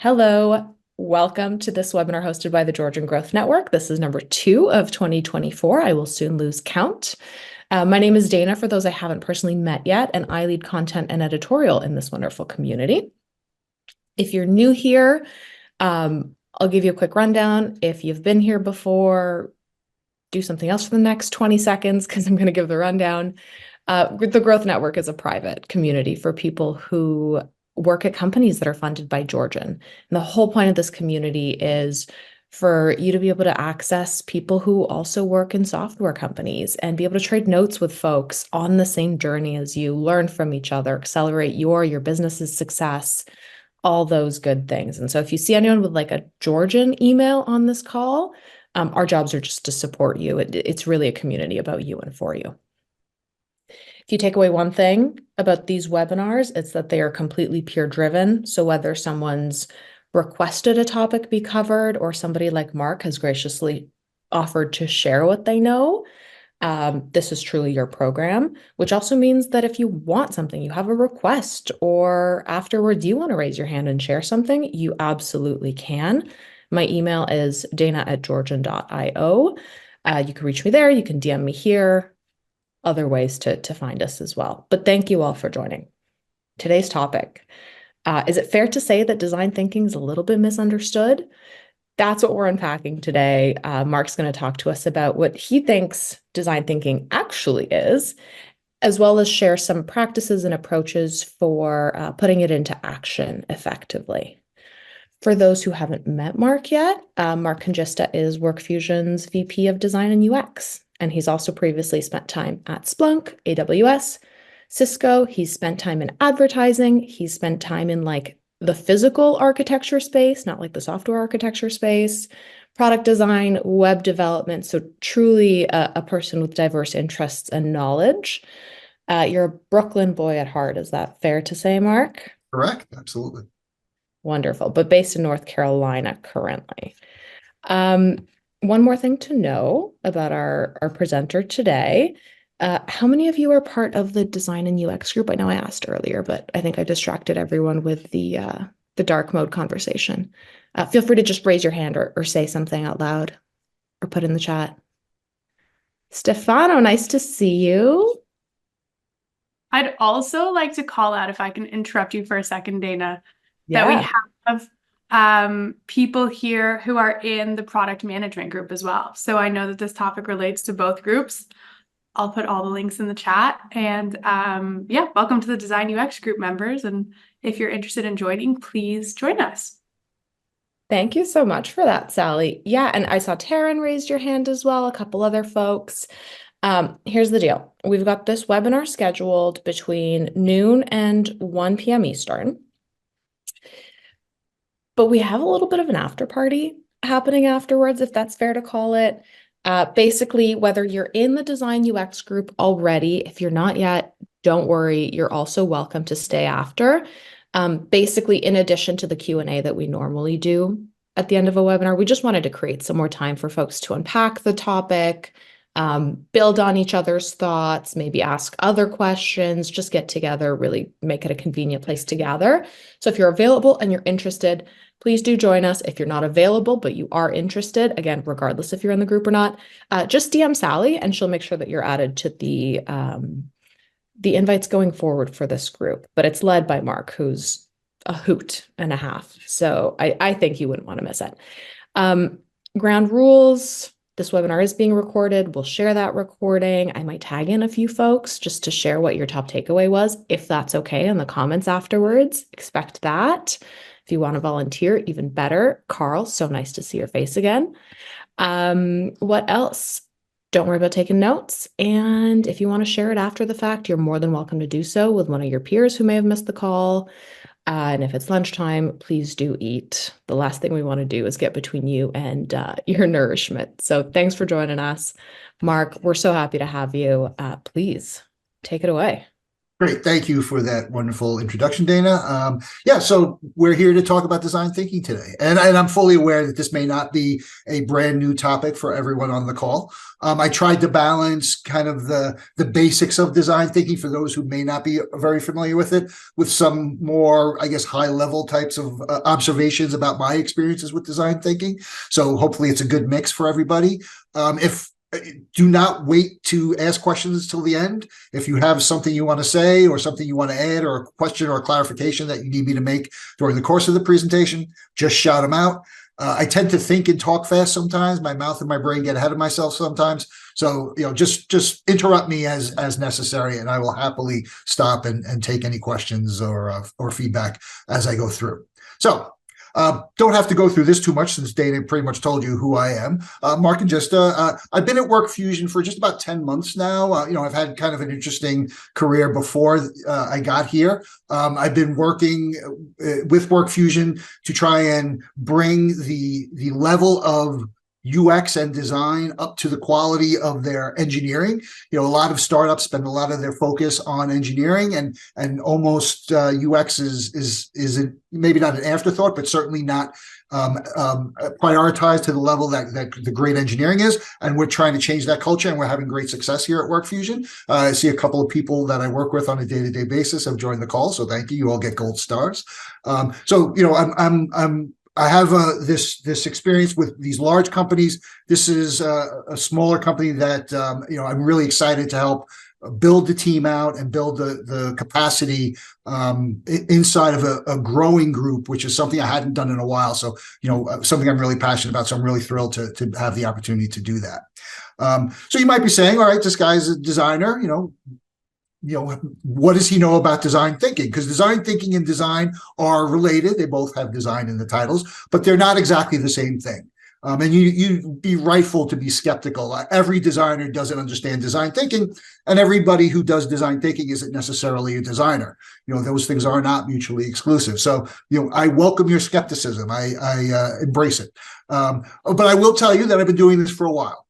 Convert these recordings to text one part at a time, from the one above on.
Hello, welcome to this webinar hosted by the Georgian Growth Network. This is number 2 of 2024. I will soon lose count. My name is Dana, for those I haven't personally met yet, and I lead content and editorial in this wonderful community. If you're new here, I'll give you a quick rundown. If you've been here before, do something else for the next 20 seconds because I'm going to give the rundown. The Growth Network is a private community for people who work at companies that are funded by Georgian. And the whole point of this community is for you to be able to access people who also work in software companies and be able to trade notes with folks on the same journey as you, learn from each other, accelerate your business's success, all those good things. And so if you see anyone with like a Georgian email on this call, our jobs are just to support you. It's really a community about you and for you. If you take away one thing about these webinars, it's that they are completely peer driven. So whether someone's requested a topic be covered or somebody like Mark has graciously offered to share what they know, this is truly your program, which also means that if you want something, you have a request, or afterwards you want to raise your hand and share something, you absolutely can. My email is dana@georgian.io. You can reach me there. You can DM me here. Other ways to find us as well. But thank you all for joining. Today's topic. Is it fair to say that design thinking is a little bit misunderstood? That's what we're unpacking today. Mark's going to talk to us about what he thinks design thinking actually is, as well as share some practices and approaches for putting it into action effectively. For those who haven't met Mark yet, Mark Congesta is WorkFusion's VP of Design and UX, and he's also previously spent time at Splunk, AWS, Cisco. He's spent time in advertising. He's spent time in like the physical architecture space, not like the software architecture space, product design, web development. So truly a person with diverse interests and knowledge. You're a Brooklyn boy at heart. Is that fair to say, Mark? Correct. Absolutely. Wonderful, but based in North Carolina currently. One more thing to know about our presenter today. How many of you are part of the design and UX group? I know I asked earlier, but I think I distracted everyone with the dark mode conversation. Feel free to just raise your hand or say something out loud or put in the chat. Stefano, nice to see you. I'd also like to call out, if I can interrupt you for a second, Dana, that Yeah. we have people here who are in the product management group as well. So I know that this topic relates to both groups. I'll put all the links in the chat. And yeah, welcome to the Design UX group members. And if you're interested in joining, please join us. Thank you so much for that, Sally. Yeah, and I saw Taryn raised your hand as well, a couple other folks. Here's the deal. We've got this webinar scheduled between noon and 1 p.m. Eastern. But we have a little bit of an after party happening afterwards, if that's fair to call it. Basically, whether you're in the Design UX group already, if you're not yet, don't worry, you're also welcome to stay after. Basically, in addition to the Q&A that we normally do at the end of a webinar, we just wanted to create some more time for folks to unpack the topic, build on each other's thoughts, maybe ask other questions, just get together, really make it a convenient place to gather. So if you're available and you're interested, please do join us. If you're not available, but you are interested, again, regardless if you're in the group or not, just DM Sally and she'll make sure that you're added to the invites going forward for this group. But it's led by Mark, who's a hoot and a half. So I think you wouldn't want to miss it. Ground rules. This webinar is being recorded. We'll share that recording. I might tag in a few folks just to share what your top takeaway was, if that's okay, in the comments afterwards. Expect that. If you want to volunteer, even better. Carl, so nice to see your face again. What else? Don't worry about taking notes. And if you want to share it after the fact, you're more than welcome to do so with one of your peers who may have missed the call. And if it's lunchtime, please do eat. The last thing we want to do is get between you and your nourishment. So thanks for joining us. Mark, we're so happy to have you. Please take it away. Great. Thank you for that wonderful introduction, Dana. Yeah, so we're here to talk about design thinking today. And I'm fully aware that this may not be a brand new topic for everyone on the call. I tried to balance kind of the basics of design thinking for those who may not be very familiar with it, with some more, I guess, high level types of observations about my experiences with design thinking. So hopefully it's a good mix for everybody. If Do not wait to ask questions till the end. If you have something you want to say or something you want to add or a question or a clarification that you need me to make during the course of the presentation, just shout them out. I tend to think and talk fast sometimes. My mouth and my brain get ahead of myself sometimes. So, just interrupt me as necessary, and I will happily stop and take any questions or feedback as I go through. So, don't have to go through this too much since Dana pretty much told you who I am. Mark and Gista. I've been at WorkFusion for just about 10 months now. I've had kind of an interesting career before I got here. I've been working with WorkFusion to try and bring the level of UX and design up to the quality of their engineering. A lot of startups spend a lot of their focus on engineering, and almost UX is maybe not an afterthought, but certainly not prioritized to the level that the great engineering is. And we're trying to change that culture, and we're having great success here at WorkFusion. I see a couple of people that I work with on a day-to-day basis have joined the call, so thank you. You all get gold stars. I have this experience with these large companies. This is a smaller company that I'm really excited to help build the team out and build the capacity inside of a growing group, which is something I hadn't done in a while. So something I'm really passionate about. So I'm really thrilled to have the opportunity to do that. So you might be saying, all right, this guy's a designer. What does he know about design thinking? Because design thinking and design are related. They both have design in the titles, but they're not exactly the same thing. And you'd be rightful to be skeptical. Every designer doesn't understand design thinking, and everybody who does design thinking isn't necessarily a designer. Those things are not mutually exclusive. So, I welcome your skepticism. I embrace it. But I will tell you that I've been doing this for a while.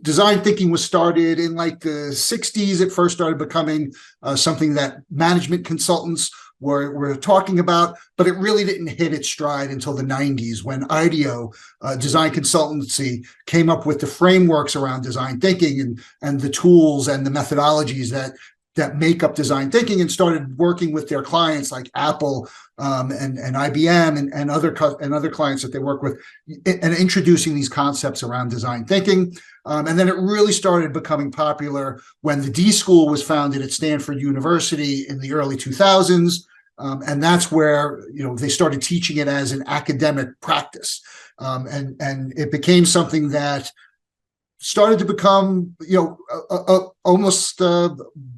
Design thinking was started in like the 60s. It first started becoming something that management consultants were talking about, but it really didn't hit its stride until the 90s when IDEO, design consultancy, came up with the frameworks around design thinking and the tools and the methodologies that make up design thinking, and started working with their clients like Apple and IBM and other clients that they work with, and introducing these concepts around design thinking. And then it really started becoming popular when the D School was founded at Stanford University in the early 2000s. And that's where they started teaching it as an academic practice. And it became something that started to become, almost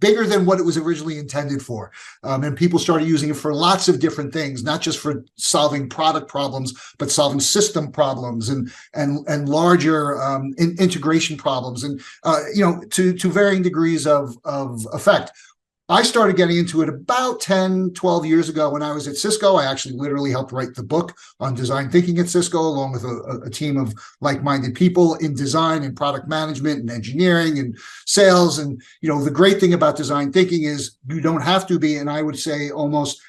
bigger than what it was originally intended for. And people started using it for lots of different things, not just for solving product problems, but solving system problems and larger integration problems, and to varying degrees of effect. I started getting into it about 10, 12 years ago when I was at Cisco. I actually literally helped write the book on design thinking at Cisco, along with a team of like-minded people in design and product management and engineering and sales. And, the great thing about design thinking is you don't have to be, and I would say almost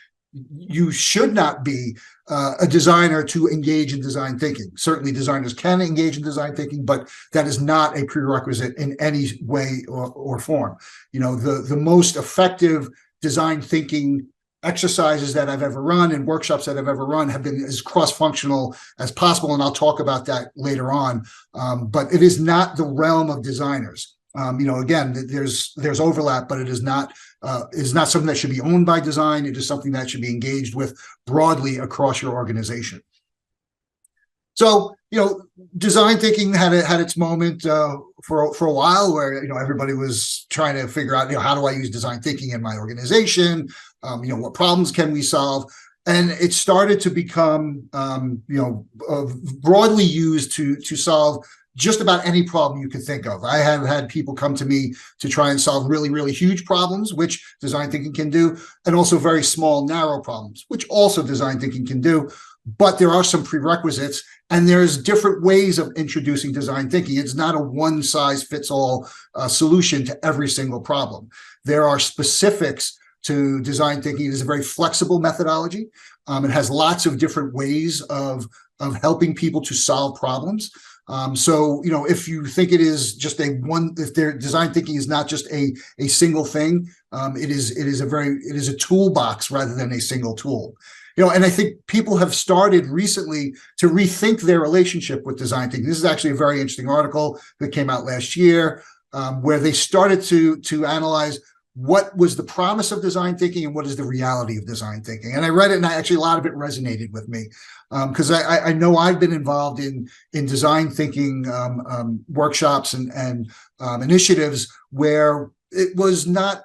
you should not be a designer to engage in design thinking. Certainly designers can engage in design thinking, but that is not a prerequisite in any way or form. The most effective design thinking exercises that I've ever run and workshops that I've ever run have been as cross-functional as possible, and I'll talk about that later on. But it is not the realm of designers. Again, there's overlap, but it is not something that should be owned by design. It is something that should be engaged with broadly across your organization. So, design thinking had its moment for a while where everybody was trying to figure out how do I use design thinking in my organization? What problems can we solve? And it started to become broadly used to solve just about any problem you could think of. I have had people come to me to try and solve really, really huge problems, which design thinking can do, and also very small, narrow problems, which also design thinking can do. But there are some prerequisites, and there's different ways of introducing design thinking. It's not a one-size-fits-all solution to every single problem. There are specifics to design thinking. It is a very flexible methodology. It has lots of different ways of helping people to solve problems. So, if you think it is just if their design thinking is not just a single thing, it is a toolbox rather than a single tool. And I think people have started recently to rethink their relationship with design thinking. This is actually a very interesting article that came out last year, where they started to analyze what was the promise of design thinking and what is the reality of design thinking. And I read it, and actually a lot of it resonated with me, because I know I've been involved in design thinking workshops and initiatives where it was not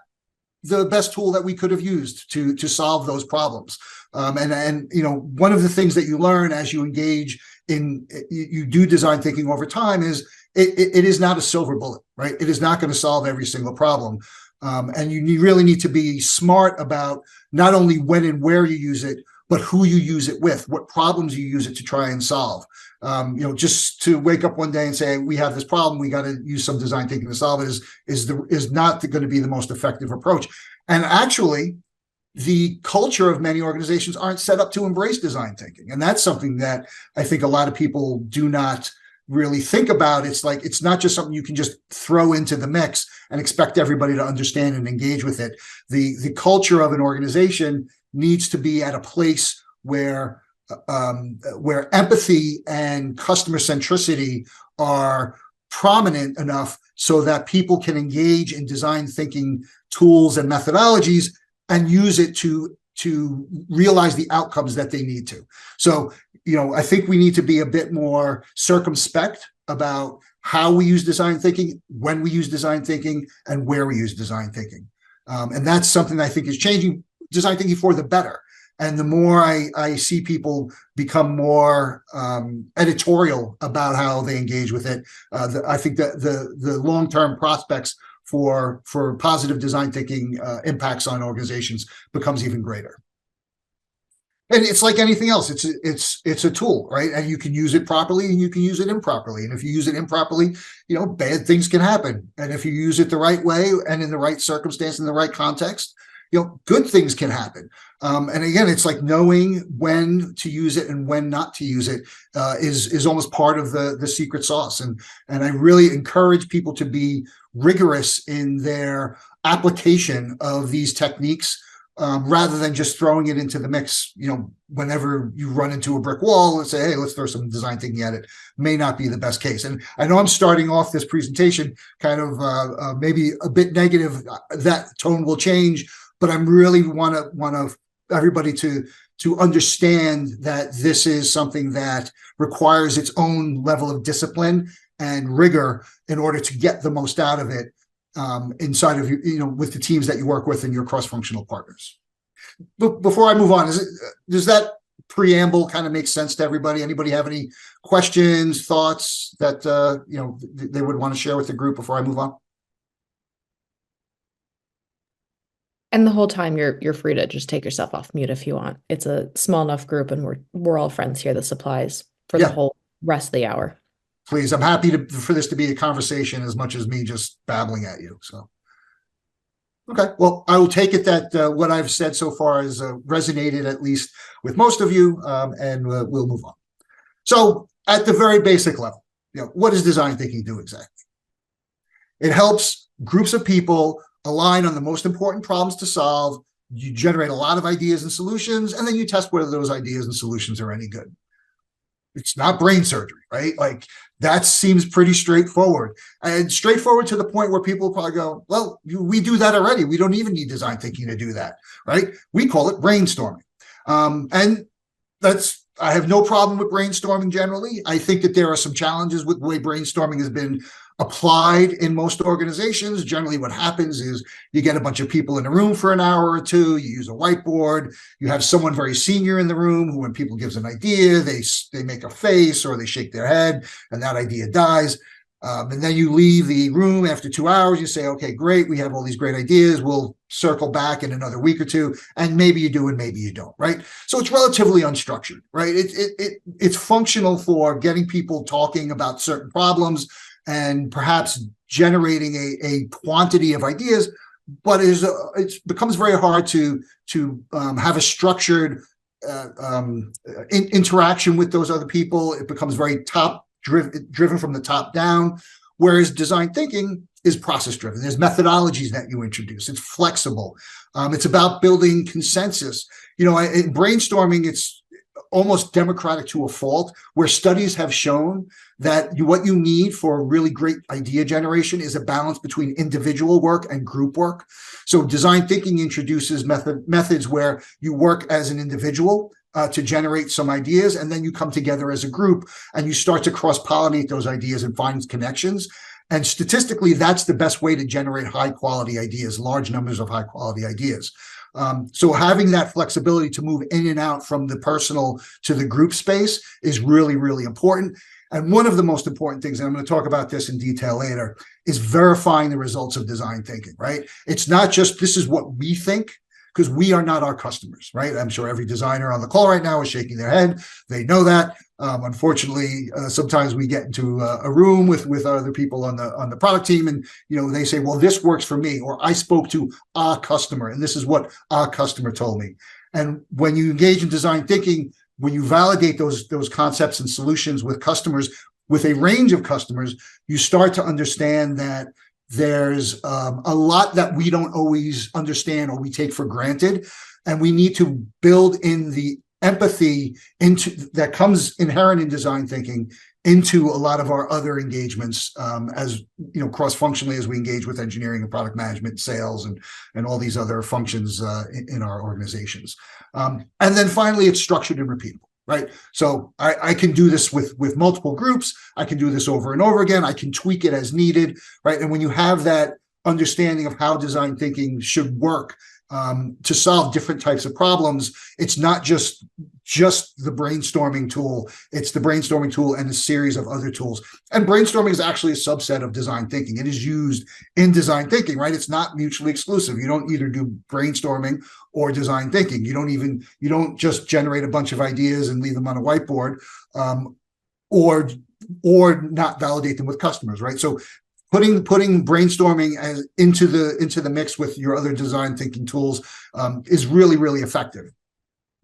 the best tool that we could have used to solve those problems. And one of the things that you learn as you engage in you do design thinking over time is it is not a silver bullet, right? It is not going to solve every single problem. And you really need to be smart about not only when and where you use it, but who you use it with, what problems you use it to try and solve. Just to wake up one day and say, we have this problem, we got to use some design thinking to solve it is not going to be the most effective approach. And actually, the culture of many organizations aren't set up to embrace design thinking. And that's something that I think a lot of people do not really think about. It's like, it's not just something you can just throw into the mix and expect everybody to understand and engage with it. The culture of an organization needs to be at a place where empathy and customer centricity are prominent enough so that people can engage in design thinking tools and methodologies and use it to realize the outcomes that they need to. So, I think we need to be a bit more circumspect about how we use design thinking, when we use design thinking, and where we use design thinking. And that's something I think is changing design thinking for the better. And the more I see people become more editorial about how they engage with it, I think that the long-term prospects for positive design thinking impacts on organizations becomes even greater. And it's like anything else. It's a tool, right? And you can use it properly and you can use it improperly. And if you use it improperly, bad things can happen. And if you use it the right way and in the right circumstance, in the right context, good things can happen. And again, it's like knowing when to use it and when not to use it is almost part of the secret sauce. And I really encourage people to be rigorous in their application of these techniques, rather than just throwing it into the mix, whenever you run into a brick wall and say, hey, let's throw some design thinking at it, may not be the best case. And I know I'm starting off this presentation kind of maybe a bit negative. That tone will change, but I'm really want everybody to understand that this is something that requires its own level of discipline and rigor in order to get the most out of it. Inside of with the teams that you work with and your cross-functional partners. But before I move on, does that preamble kind of make sense to everybody? Anybody have any questions, thoughts that they would want to share with the group before I move on? And the whole time you're free to just take yourself off mute if you want. It's a small enough group, and we're all friends here. This applies for the whole rest of the hour. Please, I'm happy for this to be a conversation as much as me just babbling at you. So, okay, well, I will take it that what I've said so far has resonated at least with most of you, and we'll move on. So, at the very basic level, what does design thinking do exactly? It helps groups of people align on the most important problems to solve. You generate a lot of ideas and solutions, and then you test whether those ideas and solutions are any good. It's not brain surgery, right? Like, that seems pretty straightforward, and straightforward to the point where people will probably go, well, we do that already. We don't even need design thinking to do that, right? We call it brainstorming. And I have no problem with brainstorming generally. I think that there are some challenges with the way brainstorming has been applied in most organizations. Generally, what happens is you get a bunch of people in a room for an hour or two, you use a whiteboard, you have someone very senior in the room who, when people gives an idea, they make a face or they shake their head and that idea dies. And then you leave the room after 2 hours, you say, okay, great, we have all these great ideas, we'll circle back in another week or two, and maybe you do and maybe you don't, right? So it's relatively unstructured, right? It's functional for getting people talking about certain problems and perhaps generating a quantity of ideas, but it becomes very hard to have a structured interaction with those other people. It becomes very driven from the top down, whereas design thinking is process driven. There's methodologies that you introduce. It's flexible. It's about building consensus. In brainstorming, it's almost democratic to a fault, where studies have shown that what you need for really great idea generation is a balance between individual work and group work. So design thinking introduces methods where you work as an individual to generate some ideas, and then you come together as a group and you start to cross-pollinate those ideas and find connections. And statistically, that's the best way to generate high-quality ideas, large numbers of high-quality ideas. So having that flexibility to move in and out from the personal to the group space is really, really important. And one of the most important things, and I'm going to talk about this in detail later, is verifying the results of design thinking, right? It's not just this is what we think, because we are not our customers, right? I'm sure every designer on the call right now is shaking their head. They know that. Unfortunately, sometimes we get into a room with other people on the product team, and they say, "Well, this works for me," or "I spoke to our customer, and this is what our customer told me." And when you engage in design thinking, when you validate those concepts and solutions with customers, with a range of customers, you start to understand that there's a lot that we don't always understand or we take for granted, and we need to build in the empathy that comes inherent in design thinking into a lot of our other engagements, as cross-functionally, as we engage with engineering and product management, sales, and all these other functions in our organizations. And then finally, it's structured and repeatable, right? So I can do this with multiple groups. I can do this over and over again. I can tweak it as needed, right? And when you have that understanding of how design thinking should work to solve different types of problems, it's not just the brainstorming tool. It's the brainstorming tool and a series of other tools. And brainstorming is actually a subset of design thinking. It is used in design thinking, right? It's not mutually exclusive. You don't either do brainstorming or design thinking. You don't just generate a bunch of ideas and leave them on a whiteboard, or not validate them with customers, right? So putting brainstorming into the mix with your other design thinking tools is really, really effective.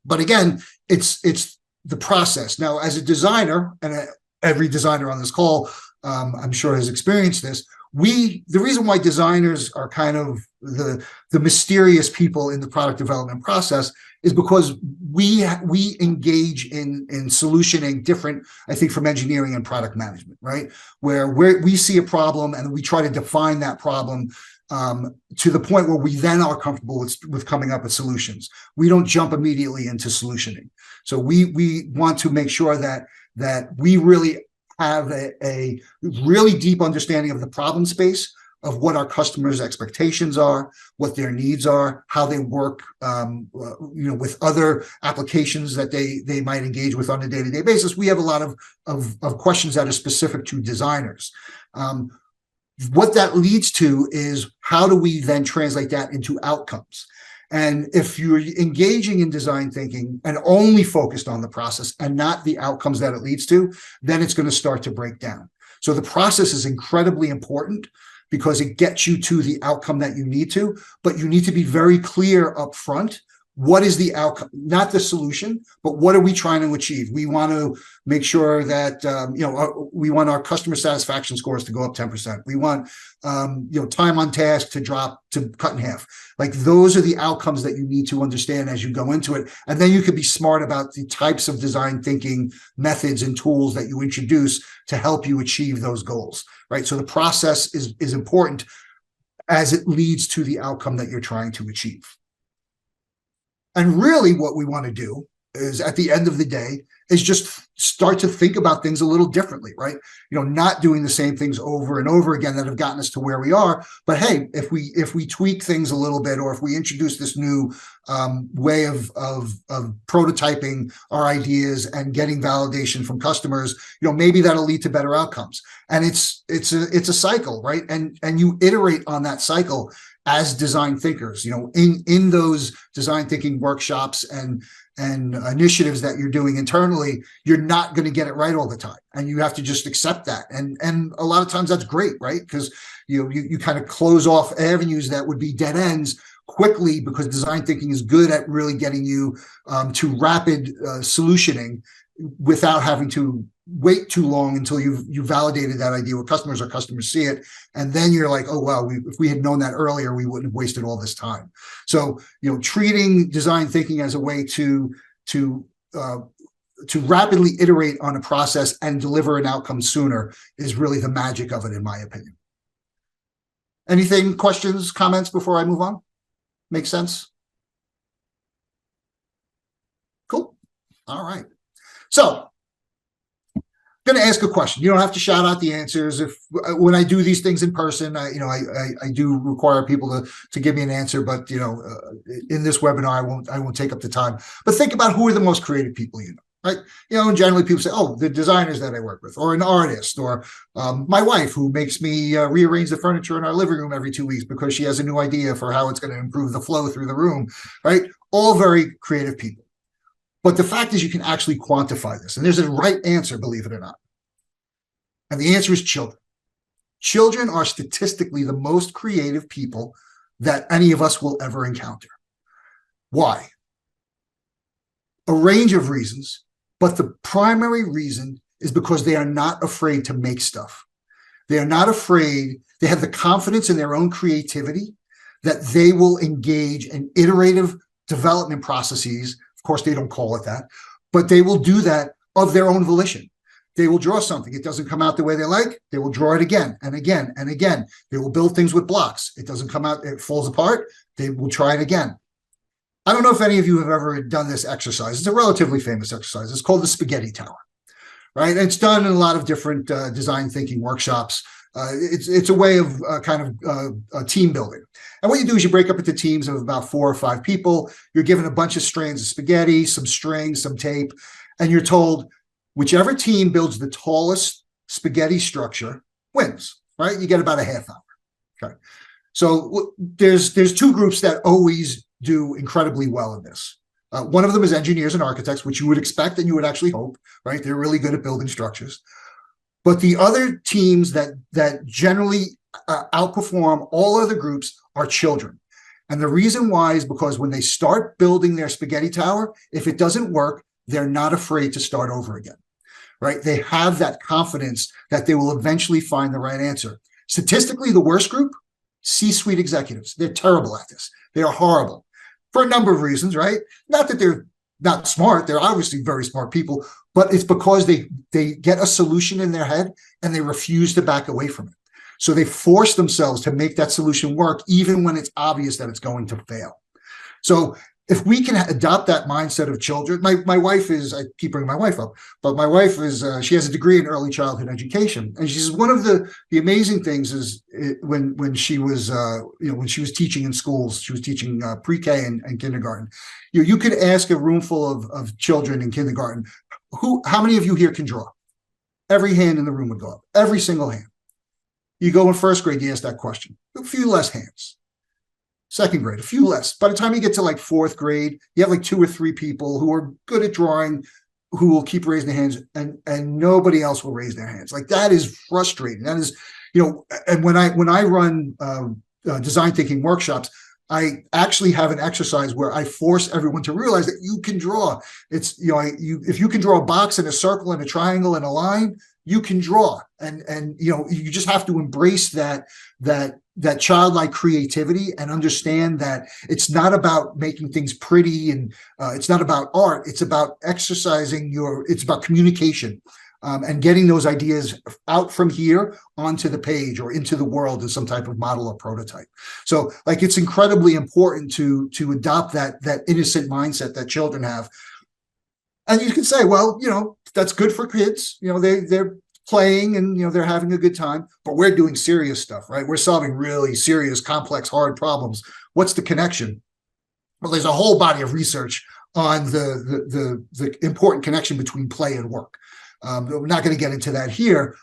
But again, it's the process. Now, as a designer, and every designer on this call, I'm sure has experienced this, the reason why designers are kind of the mysterious people in the product development process is because we engage in solutioning different, I think, from engineering and product management, right? Where we see a problem and we try to define that problem to the point where we then are comfortable with coming up with solutions. We don't jump immediately into solutioning. So we want to make sure that we really have a really deep understanding of the problem space, of what our customers' expectations are, what their needs are, how they work, with other applications that they might engage with on a day-to-day basis. We have a lot of questions that are specific to designers. What that leads to is, how do we then translate that into outcomes? And if you're engaging in design thinking and only focused on the process and not the outcomes that it leads to, then it's going to start to break down. So the process is incredibly important because it gets you to the outcome that you need to, but you need to be very clear up front. What is the outcome? Not the solution, but what are we trying to achieve? We want to make sure that, we want our customer satisfaction scores to go up 10%. We want, time on task to cut in half. Like, those are the outcomes that you need to understand as you go into it. And then you can be smart about the types of design thinking methods and tools that you introduce to help you achieve those goals, right? So the process is important as it leads to the outcome that you're trying to achieve. And really what we want to do is, at the end of the day, is just start to think about things a little differently, right? Not doing the same things over and over again that have gotten us to where we are. But hey, if we tweak things a little bit, or if we introduce this new way of prototyping our ideas and getting validation from customers, maybe that'll lead to better outcomes. And it's a cycle, right? And you iterate on that cycle as design thinkers, in those design thinking workshops and and initiatives that you're doing internally, you're not going to get it right all the time, and you have to just accept that. And a lot of times that's great, right? Because you kind of close off avenues that would be dead ends quickly, because design thinking is good at really getting you to rapid solutioning without having to wait too long until you validated that idea with customers, or customers see it, and then you're like, oh wow, if we had known that earlier, we wouldn't have wasted all this time. So treating design thinking as a way to rapidly iterate on a process and deliver an outcome sooner is really the magic of it, in my opinion. Anything, questions, comments before I move on? Make sense? Cool. All right. So I'm going to ask a question. You don't have to shout out the answers. When I do these things in person, I do require people to give me an answer, but in this webinar, I won't take up the time. But think about who are the most creative people you know. Right? And generally people say, oh, the designers that I work with, or an artist, or my wife, who makes me rearrange the furniture in our living room every 2 weeks because she has a new idea for how it's going to improve the flow through the room, right? All very creative people. But the fact is, you can actually quantify this, and there's a right answer, believe it or not. And the answer is children. Children are statistically the most creative people that any of us will ever encounter. Why? A range of reasons. But the primary reason is because they are not afraid to make stuff. They are not afraid. They have the confidence in their own creativity that they will engage in iterative development processes. Of course, they don't call it that, but they will do that of their own volition. They will draw something. It doesn't come out the way they like. They will draw it again and again and again. They will build things with blocks. It doesn't come out. It falls apart. They will try it again. I don't know if any of you have ever done this exercise. It's a relatively famous exercise. It's called the spaghetti tower, right? And it's done in a lot of different design thinking workshops. It's a way of team building. And what you do is you break up into teams of about 4 or 5 people. You're given a bunch of strands of spaghetti, some strings, some tape, and you're told whichever team builds the tallest spaghetti structure wins, right? You get about a half hour. Okay. So there's 2 groups that always do incredibly well in this. One of them is engineers and architects, which you would expect and you would actually hope, right? They're really good at building structures. But the other teams that generally outperform all other groups are children. And the reason why is because when they start building their spaghetti tower, if it doesn't work, they're not afraid to start over again, right? They have that confidence that they will eventually find the right answer. Statistically, the worst group, C-suite executives. They're terrible at this. They are horrible for a number of reasons, right? Not that they're not smart. They're obviously very smart people, but it's because they get a solution in their head and they refuse to back away from it. So they force themselves to make that solution work, even when it's obvious that it's going to fail. So if we can adopt that mindset of children, my wife is, I keep bringing my wife up, but my wife is, she has a degree in early childhood education. And she says one of the amazing things is when she was, when she was teaching in schools, she was teaching pre-K and kindergarten. You could ask a room full of children in kindergarten, how many of you here can draw? Every hand in the room would go up, every single hand. You go in first grade, you ask that question, a few less hands. Second grade, a few less. By the time you get to like 4th grade, you have like 2 or 3 people who are good at drawing, who will keep raising their hands, and nobody else will raise their hands. Like, that is frustrating. That is, and when I run design thinking workshops, I actually have an exercise where I force everyone to realize that you can draw. It's, if you can draw a box and a circle and a triangle and a line, you can draw. And you just have to embrace that childlike creativity and understand that it's not about making things pretty, and it's not about art. It's about exercising it's about communication, and getting those ideas out from here onto the page or into the world as some type of model or prototype. So it's incredibly important to adopt that innocent mindset that children have. And you can say, well, that's good for kids. They're playing and they're having a good time, but we're doing serious stuff, right? We're solving really serious, complex, hard problems. What's the connection? Well, there's a whole body of research on the important connection between play and work. We're not going to get into that here,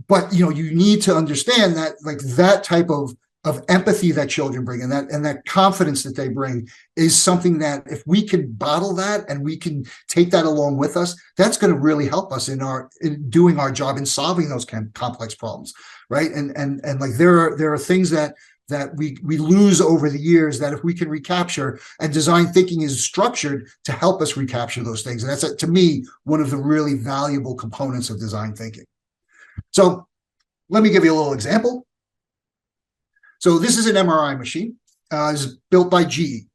but you need to understand that that type of of empathy that children bring, and that confidence that they bring is something that if we can bottle that and we can take that along with us, that's going to really help us in doing our job in solving those complex problems, right? And like there are things that we lose over the years that if we can recapture, and design thinking is structured to help us recapture those things. And that's, to me, one of the really valuable components of design thinking. So let me give you a little example. So this is an MRI machine. It's built by GE.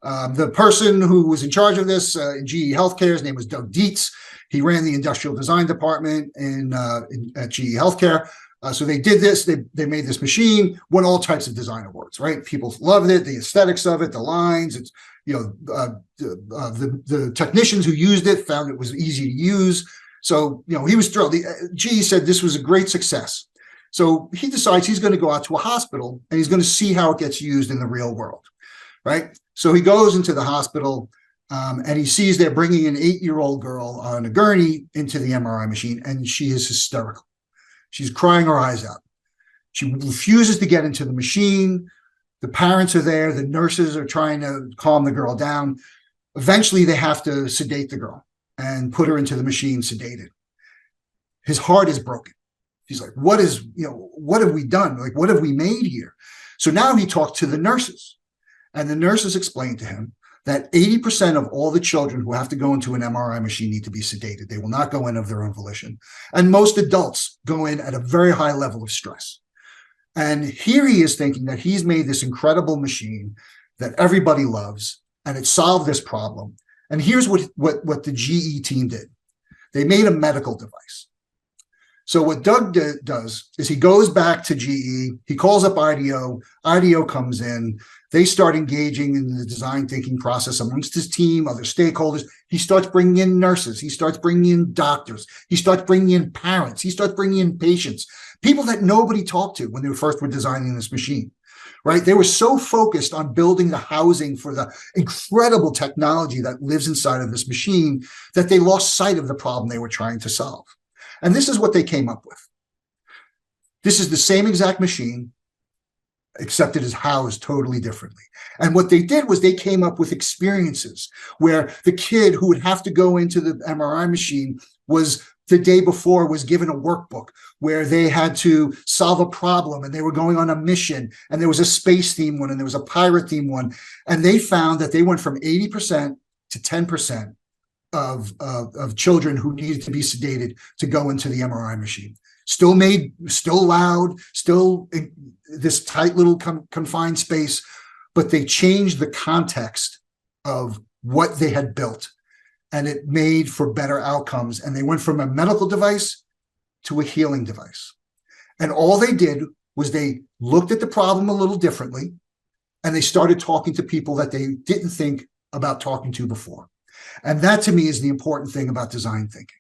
The person who was in charge of this in GE Healthcare, his name was Doug Dietz. He ran the industrial design department at GE Healthcare. So they did this. They made this machine, won all types of design awards, right? People loved it, the aesthetics of it, the lines. It's, the technicians who used it found it was easy to use. So, he was thrilled. GE said this was a great success. So he decides he's going to go out to a hospital and he's going to see how it gets used in the real world, right? So he goes into the hospital and he sees they're bringing an 8-year-old girl on a gurney into the MRI machine, and she is hysterical. She's crying her eyes out. She refuses to get into the machine. The parents are there. The nurses are trying to calm the girl down. Eventually, they have to sedate the girl and put her into the machine sedated. His heart is broken. He's like, what have we done? Like, what have we made here? So now he talked to the nurses, and the nurses explained to him that 80% of all the children who have to go into an MRI machine need to be sedated. They will not go in of their own volition. And most adults go in at a very high level of stress. And here he is thinking that he's made this incredible machine that everybody loves, and it solved this problem. And here's what the GE team did. They made a medical device. So what Doug does is he goes back to GE, he calls up IDEO, IDEO comes in, they start engaging in the design thinking process amongst his team, other stakeholders. He starts bringing in nurses, he starts bringing in doctors, he starts bringing in parents, he starts bringing in patients, people that nobody talked to when they first were designing this machine, right? They were so focused on building the housing for the incredible technology that lives inside of this machine that they lost sight of the problem they were trying to solve. And this is what they came up with. This is the same exact machine, except it is housed totally differently. And what they did was they came up with experiences where the kid who would have to go into the MRI machine was the day before was given a workbook where they had to solve a problem, and they were going on a mission, and there was a space theme one and there was a pirate theme one. And they found that they went from 80% to 10% of children who needed to be sedated to go into the MRI machine. Still loud, still in this tight little confined space, but they changed the context of what they had built, and it made for better outcomes. And they went from a medical device to a healing device. And all they did was they looked at the problem a little differently, and they started talking to people that they didn't think about talking to before. And that, to me, is the important thing about design thinking.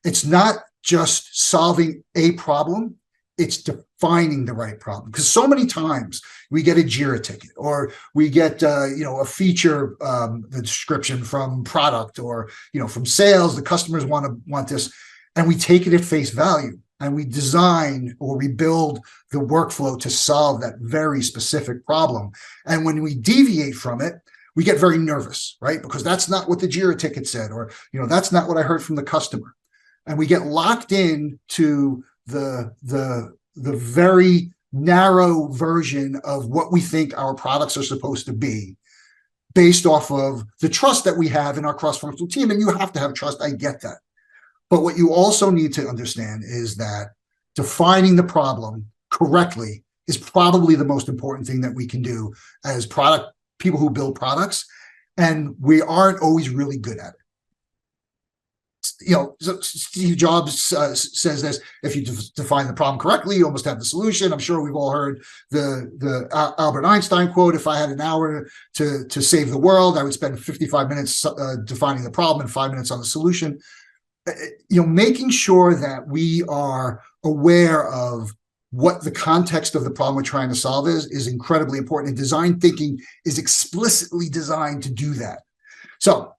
It's not just solving a problem, it's defining the right problem. Because so many times we get a JIRA ticket, or we get a feature the description from product, or from sales. The customers want this, and we take it at face value, and we design or we build the workflow to solve that very specific problem. And when we deviate from it, we get very nervous, right? Because that's not what the JIRA ticket said, or that's not what I heard from the customer. And we get locked in to the very narrow version of what we think our products are supposed to be, based off of the trust that we have in our cross-functional team. And you have to have trust, I get that. But what you also need to understand is that defining the problem correctly is probably the most important thing that we can do as people who build products, and we aren't always really good at it. Steve Jobs says this: if you define the problem correctly, you almost have the solution. I'm sure we've all heard the Albert Einstein quote: if I had an hour to save the world, I would spend 55 minutes defining the problem and 5 minutes on the solution. Making sure that we are aware of what the context of the problem we're trying to solve is incredibly important. And design thinking is explicitly designed to do that. So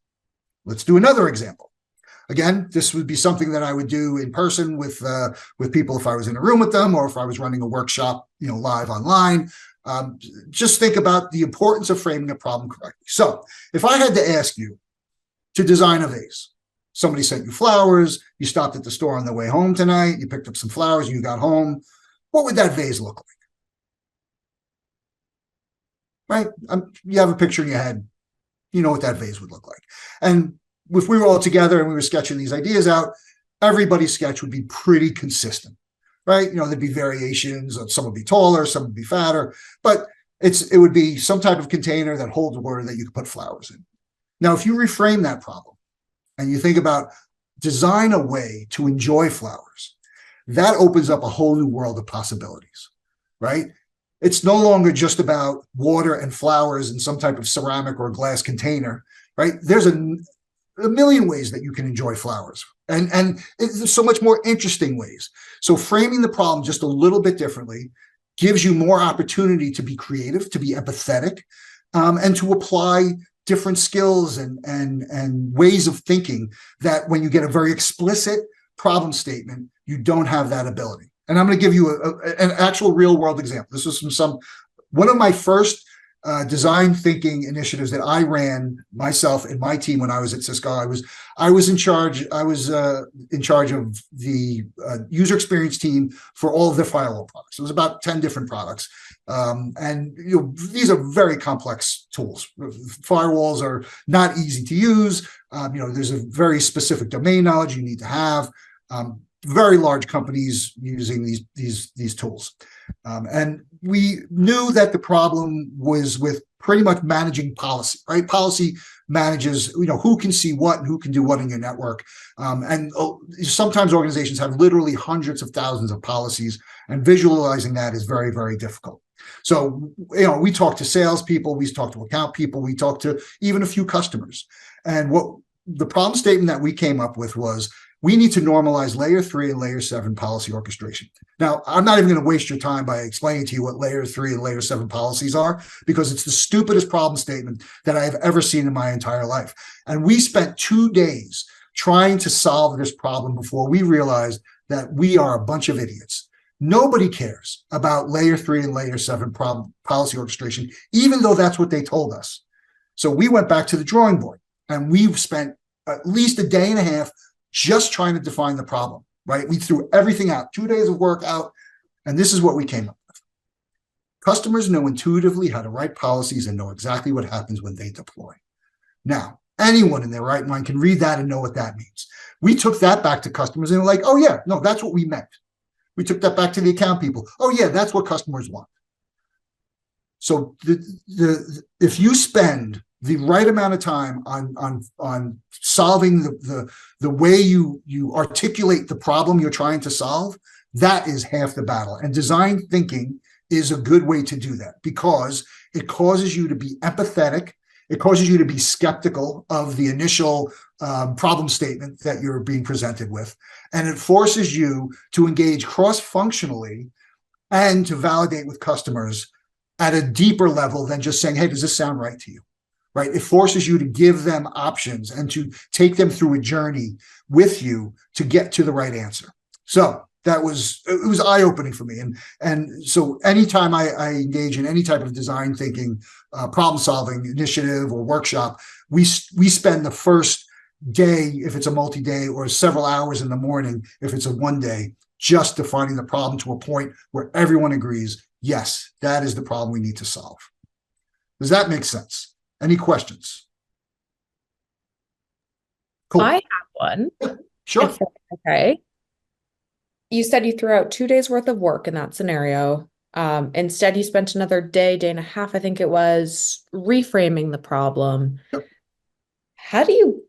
let's do another example. Again, this would be something that I would do in person with people if I was in a room with them, or if I was running a workshop, live online. Just think about the importance of framing a problem correctly. So if I had to ask you to design a vase, somebody sent you flowers, you stopped at the store on the way home tonight, you picked up some flowers, and you got home, what would that vase look like? Right? You have a picture in your head, you know what that vase would look like. And if we were all together and we were sketching these ideas out, everybody's sketch would be pretty consistent, right? There'd be variations. Some would be taller, some would be fatter, but it would be some type of container that holds water that you could put flowers in. Now, if you reframe that problem and you think about design a way to enjoy flowers, that opens up a whole new world of possibilities, right? It's no longer just about water and flowers in some type of ceramic or glass container, right? There's a million ways that you can enjoy flowers, and there's so much more interesting ways. So framing the problem just a little bit differently gives you more opportunity to be creative, to be empathetic, and to apply different skills and ways of thinking that when you get a very explicit problem statement, you don't have that ability. And I'm going to give you an actual real world example. This was from one of my first design thinking initiatives that I ran myself and my team when I was at Cisco. I was in charge. I was in charge of the user experience team for all of their firewall products. It was about 10 different products. And these are very complex tools. Firewalls are not easy to use. There's a very specific domain knowledge you need to have. Very large companies using these tools. And we knew that the problem was with pretty much managing policy, right? Policy manages, who can see what and who can do what in your network. And sometimes organizations have literally hundreds of thousands of policies, and visualizing that is very, very difficult. So, we talk to salespeople, we talk to account people, we talk to even a few customers. And what the problem statement that we came up with was, we need to normalize layer 3 and layer 7 policy orchestration. Now, I'm not even going to waste your time by explaining to you what layer 3 and layer 7 policies are, because it's the stupidest problem statement that I've ever seen in my entire life. And we spent 2 days trying to solve this problem before we realized that we are a bunch of idiots. Nobody cares about layer 3 and layer 7 problem policy orchestration, even though that's what they told us. So we went back to the drawing board, and we've spent at least a day and a half just trying to define the problem, right? We threw everything out, 2 days of work out, and this is what we came up with. Customers know intuitively how to write policies and know exactly what happens when they deploy. Now, anyone in their right mind can read that and know what that means. We took that back to customers and they're like, oh yeah, no, that's what we meant. We took that back to the account people. Oh yeah, that's what customers want. So if you spend the right amount of time on solving the way you articulate the problem you're trying to solve, that is half the battle. And design thinking is a good way to do that, because it causes you to be empathetic. It causes you to be skeptical of the initial problem statement that you're being presented with. And it forces you to engage cross-functionally and to validate with customers at a deeper level than just saying, hey, does this sound right to you? Right? It forces you to give them options and to take them through a journey with you to get to the right answer. So it was eye-opening for me. And so anytime I engage in any type of design thinking, problem-solving initiative or workshop, we spend the first day, if it's a multi-day, or several hours in the morning, if it's a one day, just defining the problem to a point where everyone agrees, yes, that is the problem we need to solve. Does that make sense? Any questions? Cool. I have one. Sure. Okay. You said you threw out 2 days worth of work in that scenario. Instead, you spent another day and a half, I think it was, reframing the problem. Yep. How do you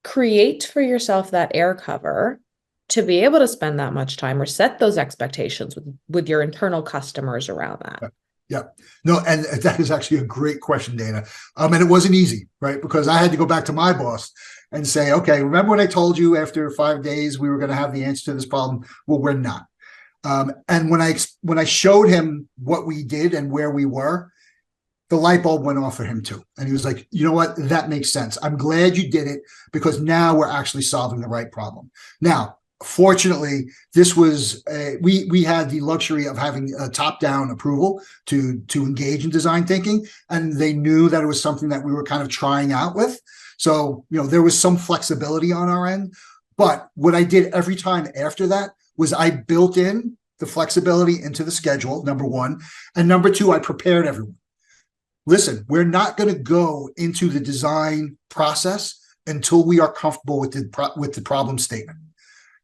create for yourself that air cover to be able to spend that much time or set those expectations with your internal customers around that? Yeah, no, and that is actually a great question, Dana. And it wasn't easy, right? Because I had to go back to my boss and say, okay, remember when I told you after 5 days we were going to have the answer to this problem? Well, we're not. And when I showed him what we did and where we were, the light bulb went off for him too. And he was like, you know what? That makes sense. I'm glad you did it, because now we're actually solving the right problem. Now, fortunately, this was we had the luxury of having a top-down approval to engage in design thinking, and they knew that it was something that we were kind of trying out with. So, there was some flexibility on our end. But what I did every time after that was I built in the flexibility into the schedule, number one, and number two, I prepared everyone. Listen, we're not going to go into the design process until we are comfortable with the problem statement.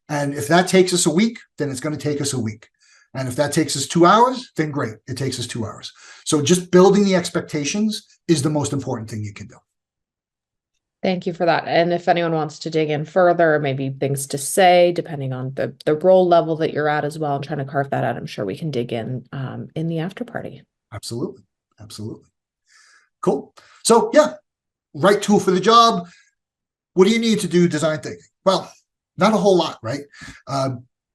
And if that takes us a week, then it's going to take us a week. And if that takes us 2 hours, then great, it takes us 2 hours. So just building the expectations is the most important thing you can do. Thank you for that. And if anyone wants to dig in further, maybe things to say, depending on the role level that you're at as well, and trying to carve that out, I'm sure we can dig in the after party. Absolutely. Absolutely. Cool. So yeah, right tool for the job. What do you need to do design thinking? Well, not a whole lot, right?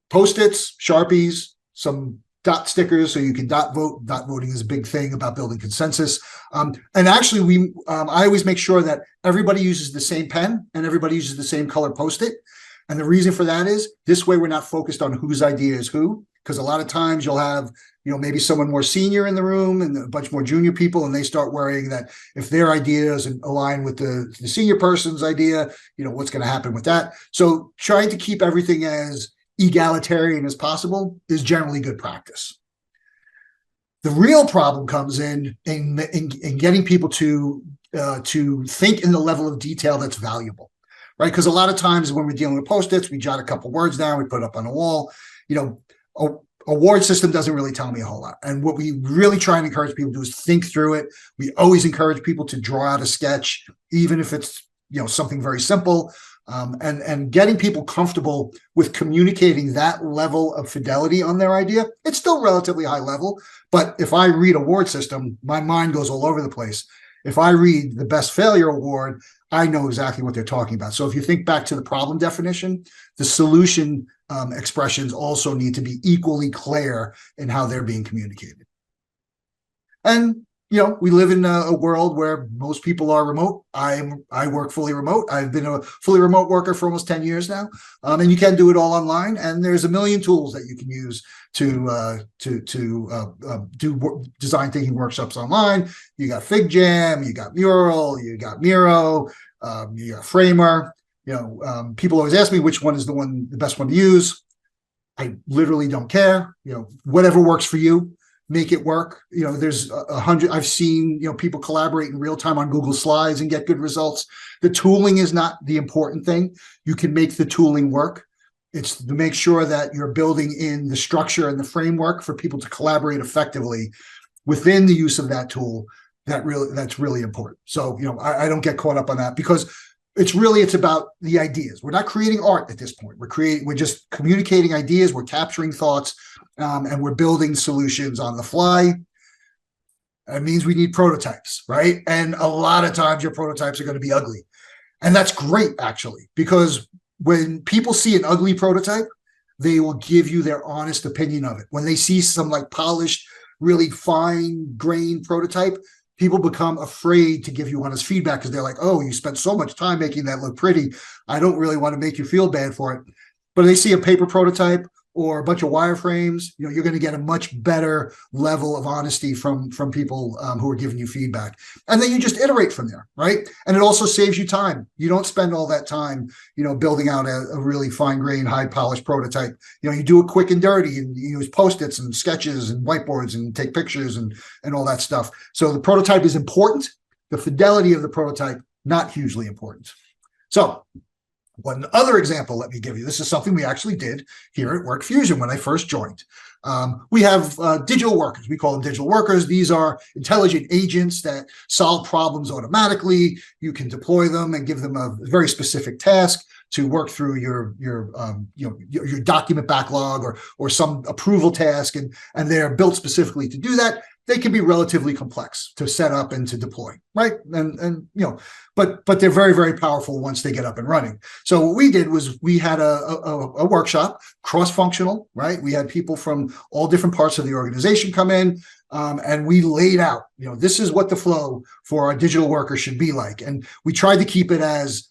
Post-its, Sharpies, some dot stickers so you can dot vote. Dot voting is a big thing about building consensus. And actually, I always make sure that everybody uses the same pen and everybody uses the same color Post-it. And the reason for that is this way we're not focused on whose idea is who, because a lot of times you'll have maybe someone more senior in the room and a bunch more junior people, and they start worrying that if their idea doesn't align with the senior person's idea, what's going to happen with that. So trying to keep everything as egalitarian as possible is generally good practice. The real problem comes in getting people to think in the level of detail that's valuable, right? Because a lot of times when we're dealing with Post-its, we jot a couple words down, we put it up on the wall. Award system doesn't really tell me a whole lot. And what we really try and encourage people to do is think through it. We always encourage people to draw out a sketch, even if it's something very simple. And getting people comfortable with communicating that level of fidelity on their idea. It's still relatively high level, but if I read award system, my mind goes all over the place. If I read the best failure award, I know exactly what they're talking about. So if you think back to the problem definition, the solution expressions also need to be equally clear in how they're being communicated. And we live in a world where most people are remote. I work fully remote. I've been a fully remote worker for almost 10 years now. And you can do it all online. And there's a million tools that you can use to do design thinking workshops online. You got FigJam, you got Mural, you got Miro, you got Framer. People always ask me which one is the best one to use. I literally don't care. Whatever works for you. Make it work. There's 100. I've seen, people collaborate in real time on Google Slides and get good results. The tooling is not the important thing. You can make the tooling work. It's to make sure that you're building in the structure and the framework for people to collaborate effectively within the use of that tool. That's really important. So, I don't get caught up on that because it's about the ideas. We're not creating art at this point. We're just communicating ideas. We're capturing thoughts. And we're building solutions on the fly. That means we need prototypes, right? And a lot of times your prototypes are going to be ugly. And that's great, actually, because when people see an ugly prototype, they will give you their honest opinion of it. When they see some polished, really fine-grained prototype, people become afraid to give you honest feedback because they're like, oh, you spent so much time making that look pretty. I don't really want to make you feel bad for it. But they see a paper prototype or a bunch of wireframes, you're going to get a much better level of honesty from people who are giving you feedback. And then you just iterate from there, right? And it also saves you time. You don't spend all that time, building out a really fine-grained, high-polished prototype. You do it quick and dirty, and you use Post-its and sketches and whiteboards and take pictures and all that stuff. So the prototype is important. The fidelity of the prototype, not hugely important. So one other example, let me give you. This is something we actually did here at WorkFusion when I first joined. We have digital workers. We call them digital workers. These are intelligent agents that solve problems automatically. You can deploy them and give them a very specific task to work through your document backlog or some approval task, and they're built specifically to do that. They can be relatively complex to set up and to deploy, right? And but they're very, very powerful once they get up and running. So what we did was we had a workshop, cross-functional, right? We had people from all different parts of the organization come in. and we laid out, this is what the flow for our digital workers should be like. And we tried to keep it as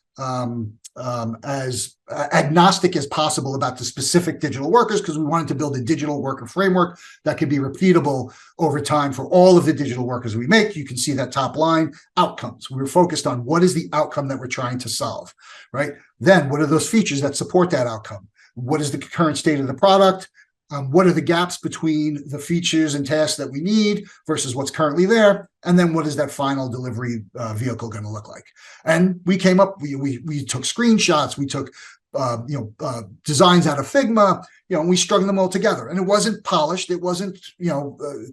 agnostic as possible about the specific digital workers, because we wanted to build a digital worker framework that could be repeatable over time for all of the digital workers we make. You can see that top line, outcomes. We were focused on what is the outcome that we're trying to solve, right? Then what are those features that support that outcome? What is the current state of the product? What are the gaps between the features and tasks that we need versus what's currently there? And then what is that final delivery vehicle going to look like? And we came up, we took screenshots, we took designs out of Figma, and we strung them all together. And it wasn't polished, it wasn't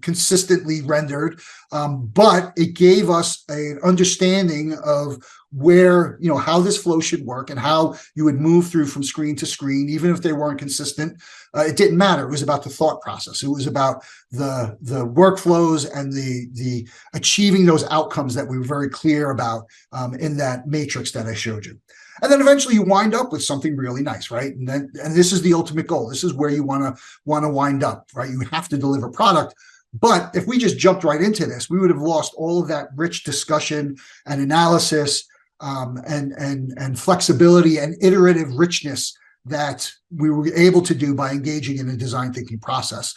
consistently rendered, but it gave us an understanding of where, how this flow should work and how you would move through from screen to screen, even if they weren't consistent. It didn't matter. It was about the thought process. It was about the workflows and the achieving those outcomes that we were very clear about in that matrix that I showed you. And then eventually you wind up with something really nice, right? And this is the ultimate goal. This is where you want to wind up, right? You have to deliver product. But if we just jumped right into this, we would have lost all of that rich discussion and analysis and flexibility and iterative richness that we were able to do by engaging in a design thinking process,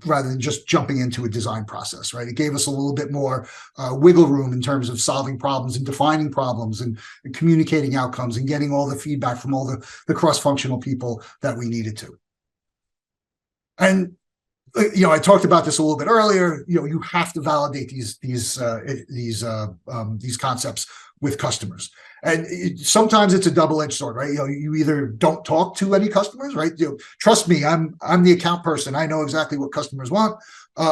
rather than just jumping into a design process, right? It gave us a little bit more wiggle room in terms of solving problems and defining problems and communicating outcomes and getting all the feedback from all the cross-functional people that we needed to. And I talked about this a little bit earlier. You have to validate these concepts with customers, and sometimes it's a double-edged sword, right? You either don't talk to any customers, right? Trust me, I'm the account person. I know exactly what customers want,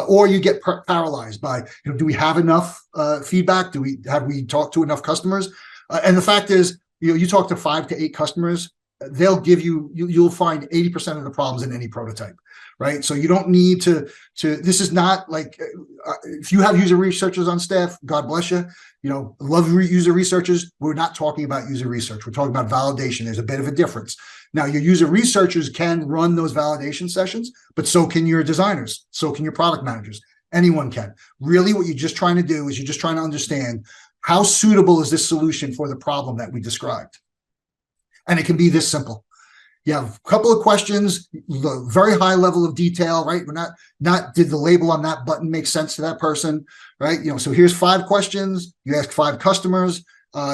or you get paralyzed by, do we have enough feedback? Have we talked to enough customers? And the fact is, you talk to 5 to 8 customers, they'll give you'll find 80% of the problems in any prototype, right? So you don't need to this is not like, if you have user researchers on staff, God bless you, love user researchers. We're not talking about user research. We're talking about validation. There's a bit of a difference. Now, your user researchers can run those validation sessions, but so can your designers. So can your product managers. Anyone can. Really, what you're just trying to do is you're just trying to understand how suitable is this solution for the problem that we described. And it can be this simple. You have a couple of questions, very high level of detail, right? We're not did the label on that button make sense to that person, right? So here's 5 questions. You ask 5 customers.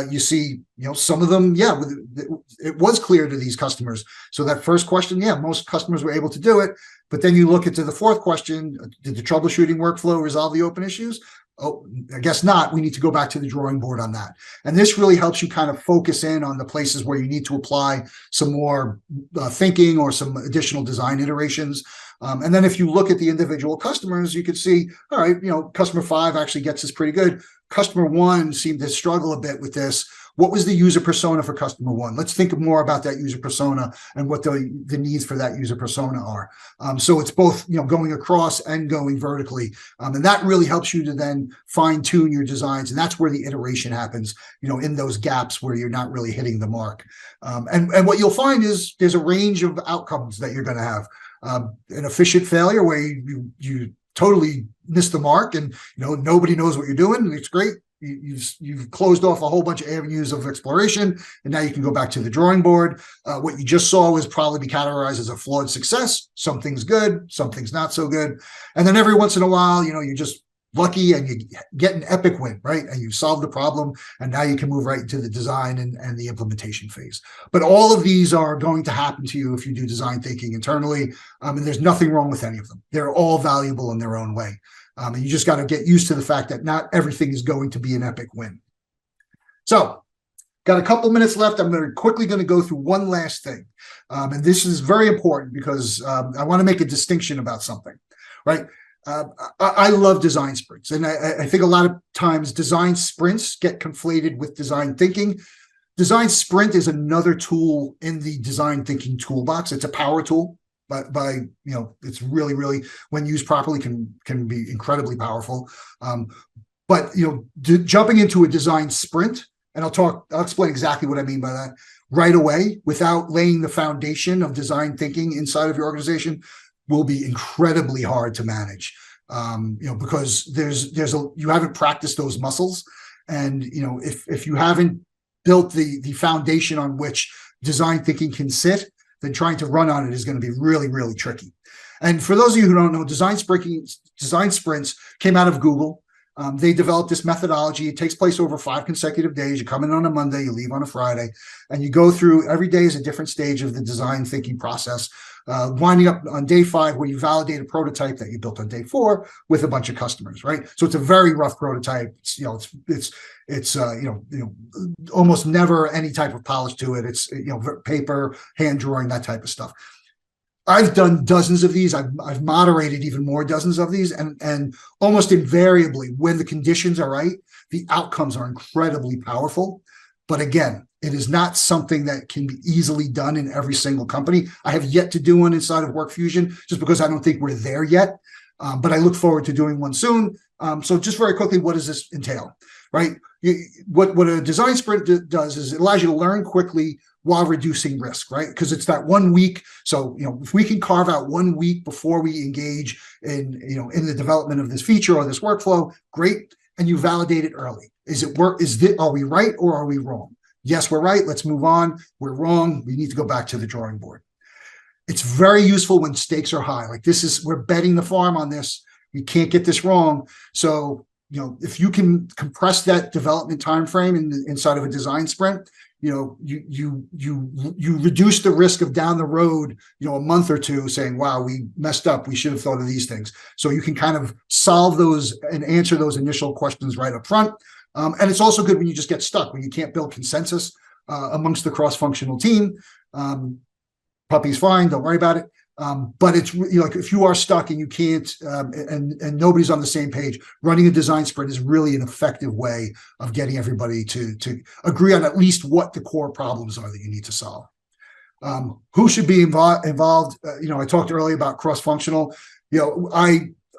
You see, some of them, it was clear to these customers. So that first question, most customers were able to do it. But then you look into the 4th question, did the troubleshooting workflow resolve the open issues? Oh, I guess not. We need to go back to the drawing board on that. And this really helps you kind of focus in on the places where you need to apply some more thinking or some additional design iterations. And then if you look at the individual customers, you could see, all right, customer 5 actually gets this pretty good. Customer 1 seemed to struggle a bit with this. What was the user persona for customer 1? Let's think more about that user persona and what the needs for that user persona are. So it's both, going across and going vertically. And that really helps you to then fine tune your designs. And that's where the iteration happens, in those gaps where you're not really hitting the mark. And what you'll find is there's a range of outcomes that you're going to have. An efficient failure where you totally miss the mark and, nobody knows what you're doing. And it's great. You've closed off a whole bunch of avenues of exploration, and now you can go back to the drawing board. What you just saw was probably be categorized as a flawed success. Something's good, something's not so good. And then every once in a while, you're just lucky and you get an epic win, right? And you solve the problem, and now you can move right into the design and the implementation phase. But all of these are going to happen to you if you do design thinking internally, and there's nothing wrong with any of them. They're all valuable in their own way. And you just got to get used to the fact that not everything is going to be an epic win. So, got a couple minutes left. I'm quickly going to go through one last thing. And this is very important because I want to make a distinction about something, right? I love design sprints. And I think a lot of times design sprints get conflated with design thinking. Design sprint is another tool in the design thinking toolbox. It's a power tool. But it's really, when used properly, can be incredibly powerful. But jumping into a design sprint, and I'll explain exactly what I mean by that right away, without laying the foundation of design thinking inside of your organization, will be incredibly hard to manage. because you haven't practiced those muscles. And, if you haven't built the foundation on which design thinking can sit, then trying to run on it is going to be really, really tricky. And for those of you who don't know, design sprints came out of Google. They developed this methodology. It takes place over 5 consecutive days. You come in on a Monday, you leave on a Friday, and you go through every day is a different stage of the design thinking process, winding up on day 5 where you validate a prototype that you built on day 4 with a bunch of customers, right? So it's a very rough prototype. It's almost never any type of polish to it. It's paper, hand drawing, that type of stuff. I've done dozens of these. I've moderated even more dozens of these, and almost invariably, when the conditions are right, the outcomes are incredibly powerful. But again, it is not something that can be easily done in every single company. I have yet to do one inside of WorkFusion just because I don't think we're there yet. But I look forward to doing one soon. So just very quickly, what does this entail, right? What a design sprint does is it allows you to learn quickly while reducing risk, right? Because it's that 1 week. So, if we can carve out 1 week before we engage in the development of this feature or this workflow, great. And you validate it early. Are we right or are we wrong? Yes, we're right. Let's move on. We're wrong. We need to go back to the drawing board. It's very useful when stakes are high. Like we're betting the farm on this. We can't get this wrong. So, if you can compress that development time frame inside of a design sprint, you reduce the risk of down the road, a month or two saying, wow, we messed up. We should have thought of these things. So you can kind of solve those and answer those initial questions right up front. And it's also good when you just get stuck, when you can't build consensus amongst the cross-functional team. Puppy's fine. Don't worry about it. But it's like if you are stuck and you can't, and nobody's on the same page, running a design sprint is really an effective way of getting everybody to agree on at least what the core problems are that you need to solve. Who should be involved? I talked earlier about cross-functional.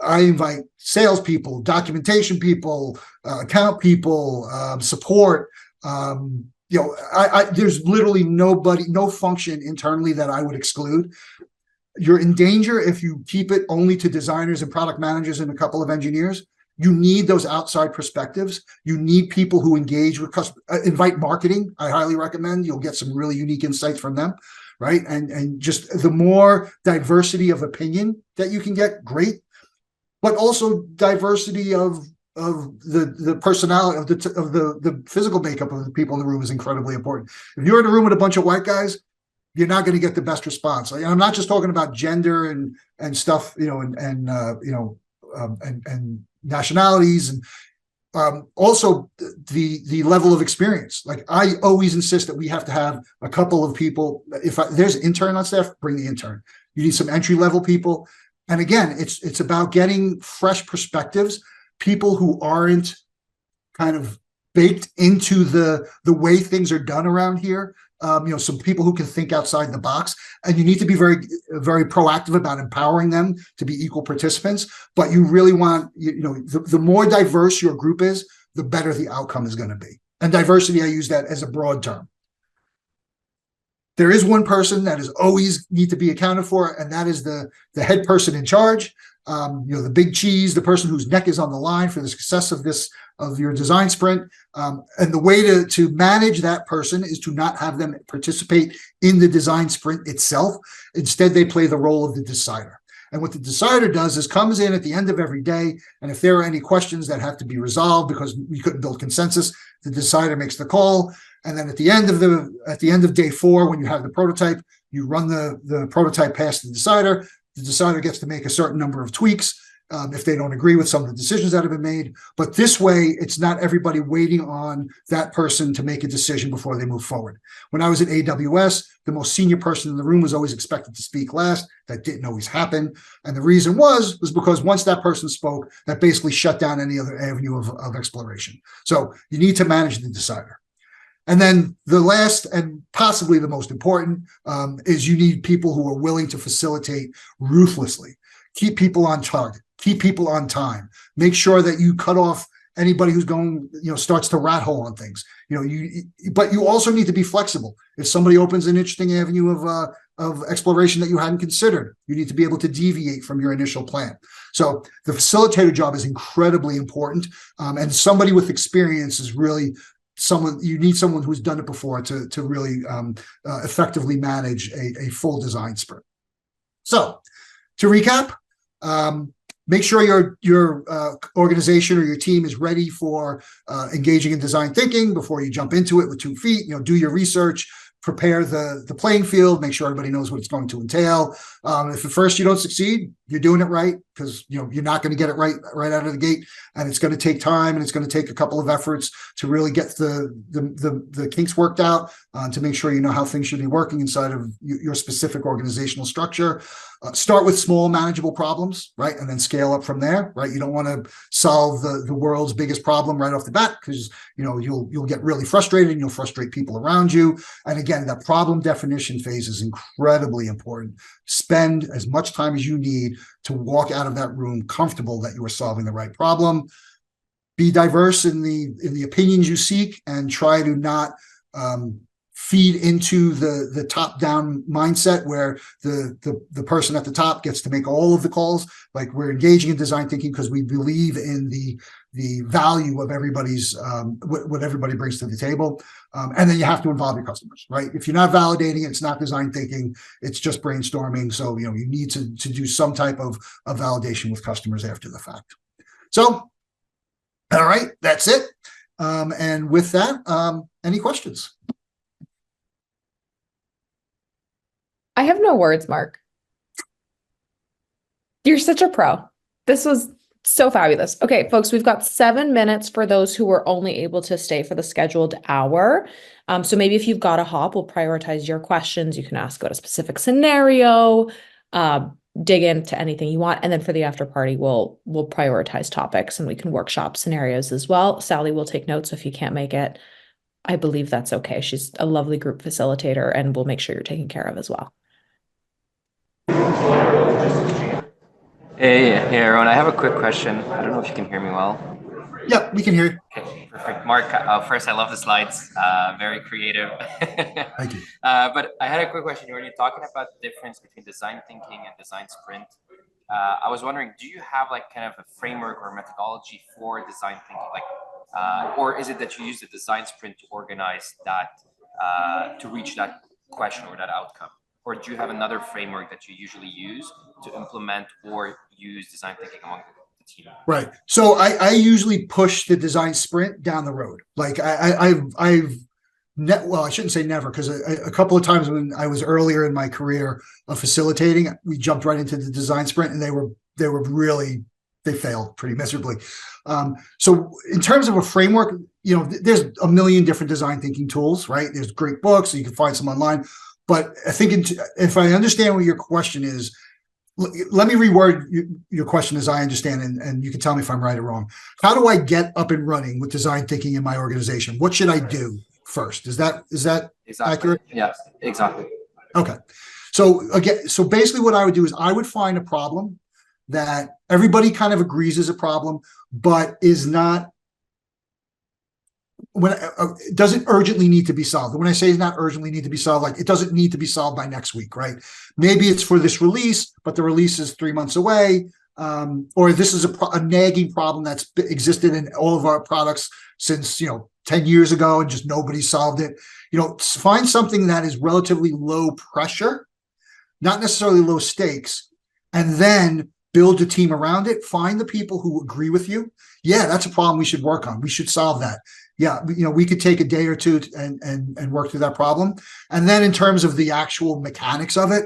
I invite salespeople, documentation people, account people, support. There's literally no function internally that I would exclude. You're in danger if you keep it only to designers and product managers and a couple of engineers. You need those outside perspectives. You need people who engage with customers. Invite marketing. I highly recommend. You'll get some really unique insights from them, right? And just the more diversity of opinion that you can get, great. But also diversity of the personality of the physical makeup of the people in the room is incredibly important. If you're in a room with a bunch of white guys, you're not going to get the best response. I'm not just talking about gender and stuff, and nationalities, and also the level of experience. Like I always insist that we have to have a couple of people. If there's an intern on staff, bring the intern. You need some entry level people. And again, it's about getting fresh perspectives, people who aren't kind of baked into the way things are done around here. Some people who can think outside the box, and you need to be very, very proactive about empowering them to be equal participants. But you really want, the more diverse your group is, the better the outcome is going to be. And diversity, I use that as a broad term. There is one person that is always need to be accounted for, and that is the head person in charge. The big cheese, the person whose neck is on the line for the success of your design sprint. And the way to manage that person is to not have them participate in the design sprint itself. Instead, they play the role of the decider. And what the decider does is comes in at the end of every day, and if there are any questions that have to be resolved because we couldn't build consensus, the decider makes the call. And then at the end of day 4, when you have the prototype, you run the prototype past the decider. The decider gets to make a certain number of tweaks if they don't agree with some of the decisions that have been made. But this way, it's not everybody waiting on that person to make a decision before they move forward. When I was at AWS, the most senior person in the room was always expected to speak last. That didn't always happen. And the reason was because once that person spoke, that basically shut down any other avenue of exploration. So you need to manage the decider. And then the last and possibly the most important is you need people who are willing to facilitate ruthlessly. Keep people on target. Keep people on time. Make sure that you cut off anybody who's starts to rat hole on things. But you also need to be flexible. If somebody opens an interesting avenue of exploration that you hadn't considered. You need to be able to deviate from your initial plan. So the facilitator job is incredibly important, and somebody with experience is really you need someone who's done it before to really effectively manage a full design sprint. So to recap, make sure your organization or your team is ready for engaging in design thinking before you jump into it with 2 feet. Do your research, prepare the playing field, make sure everybody knows what it's going to entail. If at first you don't succeed, you're doing it right, because you're not going to get it right out of the gate, and it's going to take time, and it's going to take a couple of efforts to really get the kinks worked out, to make sure you know how things should be working inside of your specific organizational structure. Start with small, manageable problems, right, and then scale up from there, right? You don't want to solve the world's biggest problem right off the bat, because you'll get really frustrated, and you'll frustrate people around you. And again, that problem definition phase is incredibly important. Spend as much time as you need to walk out of that room comfortable that you are solving the right problem. Be diverse in the opinions you seek, and try to not feed into the top-down mindset where the person at the top gets to make all of the calls. Like, we're engaging in design thinking because we believe in the value of everybody's what everybody brings to the table. And then you have to involve your customers, right? If you're not validating it, it's not design thinking, it's just brainstorming. So you need to do some type of validation with customers after the fact. So, all right, that's it. And with that, any questions? I have no words, Mark. You're such a pro. This was so fabulous. Okay, folks, we've got 7 minutes for those who were only able to stay for the scheduled hour. So maybe if you've got a hop, we'll prioritize your questions. You can ask about a specific scenario, dig into anything you want. And then for the after party, we'll prioritize topics, and we can workshop scenarios as well. Sally will take notes if you can't make it. I believe that's okay. She's a lovely group facilitator, and we'll make sure you're taken care of as well. Hey, everyone. I have a quick question. I don't know if you can hear me well. Yep, we can hear you. Okay, perfect. Mark, first, I love the slides. Very creative. Thank you. But I had a quick question. When you're talking about the difference between design thinking and design sprint, I was wondering, do you have like kind of a framework or methodology for design thinking? Like, or is it that you use the design sprint to organize that, to reach that question or that outcome? Or do you have another framework that you usually use to implement or use design thinking among the team? Right. So I usually push the design sprint down the road. Like well, I shouldn't say never, because a couple of times when I was earlier in my career of facilitating, we jumped right into the design sprint, and they failed pretty miserably. So in terms of a framework, there's a million different design thinking tools, right? There's great books, so you can find some online. But I think if I understand what your question is, let me reword your question as I understand, and you can tell me if I'm right or wrong. How do I get up and running with design thinking in my organization? What should I do first? Is that exactly accurate? Yes, exactly. Okay. So basically what I would do is I would find a problem that everybody kind of agrees is a problem, but is not, it doesn't urgently need to be solved. And when I say it's not urgently need to be solved, like it doesn't need to be solved by next week, right? Maybe it's for this release, but the release is 3 months away. Or this is a nagging problem that's existed in all of our products since 10 years ago, and just nobody solved it. Find something that is relatively low pressure, not necessarily low stakes, and then build a team around it. Find the people who agree with you. Yeah, that's a problem we should work on. We should solve that. Yeah, we could take a day or two and work through that problem. And then in terms of the actual mechanics of it,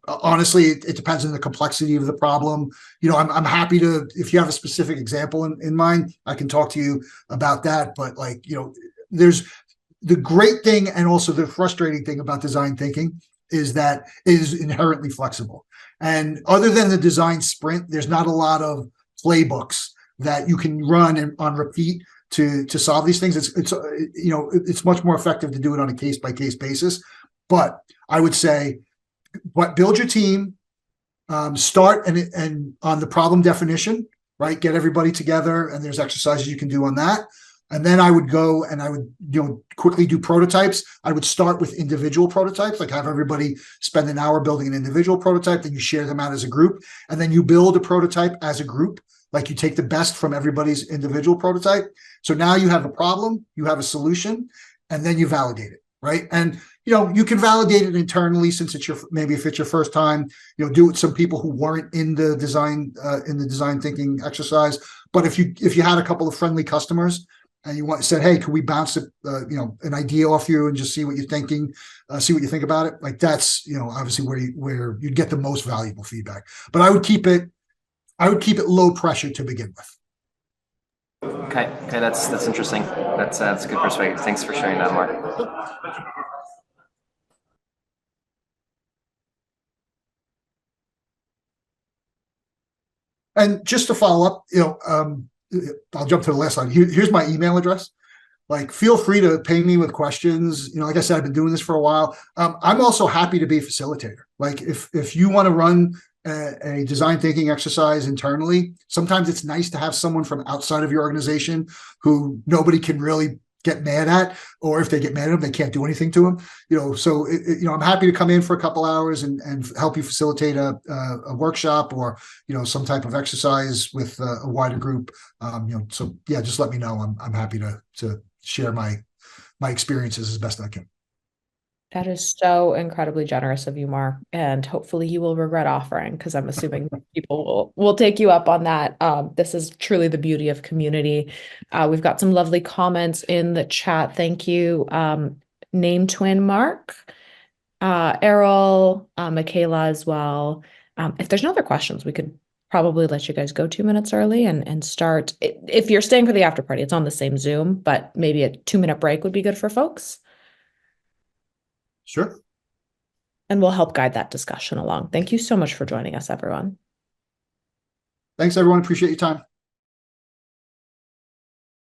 honestly, it depends on the complexity of the problem. I'm happy to, if you have a specific example in mind, I can talk to you about that. But there's the great thing and also the frustrating thing about design thinking is that it is inherently flexible. And other than the design sprint, there's not a lot of playbooks that you can run on repeat to solve these things. It's much more effective to do it on a case by case basis. But I would say, build your team, start and on the problem definition, right? Get everybody together, and there's exercises you can do on that. And then I would go and I would, quickly do prototypes. I would start with individual prototypes, like have everybody spend an hour building an individual prototype, then you share them out as a group, and then you build a prototype as a group. Like you take the best from everybody's individual prototype. So now you have a problem, you have a solution, and then you validate it, right? And you can validate it internally since it's maybe if it's your first time, do it with some people who weren't in the design thinking exercise. But if you had a couple of friendly customers and you said, hey, can we bounce an idea off you and just see what you're thinking, see what you think about it? Like that's obviously where you'd get the most valuable feedback. But I would keep it low pressure to begin with. Okay, that's interesting. That's a good perspective. Thanks for sharing that, Mark. And just to follow up, I'll jump to the last slide. Here's my email address. Like, feel free to ping me with questions. Like I said, I've been doing this for a while. I'm also happy to be a facilitator. Like, if you want to run a design thinking exercise internally, sometimes it's nice to have someone from outside of your organization who nobody can really get mad at, or if they get mad at them, they can't do anything to them. So I'm happy to come in for a couple hours and help you facilitate a workshop or some type of exercise with a wider group. So yeah, just let me know. I'm happy to share my experiences as best I can. That is so incredibly generous of you, Mark, and hopefully you will regret offering, because I'm assuming people will take you up on that. This is truly the beauty of community. We've got some lovely comments in the chat. Thank you, Name Twin Mark, Errol, Michaela as well. If there's no other questions, we could probably let you guys go 2 minutes early and start. If you're staying for the after party, it's on the same Zoom, but maybe a 2-minute break would be good for folks. Sure. And we'll help guide that discussion along. Thank you so much for joining us, everyone. Thanks, everyone. Appreciate your time.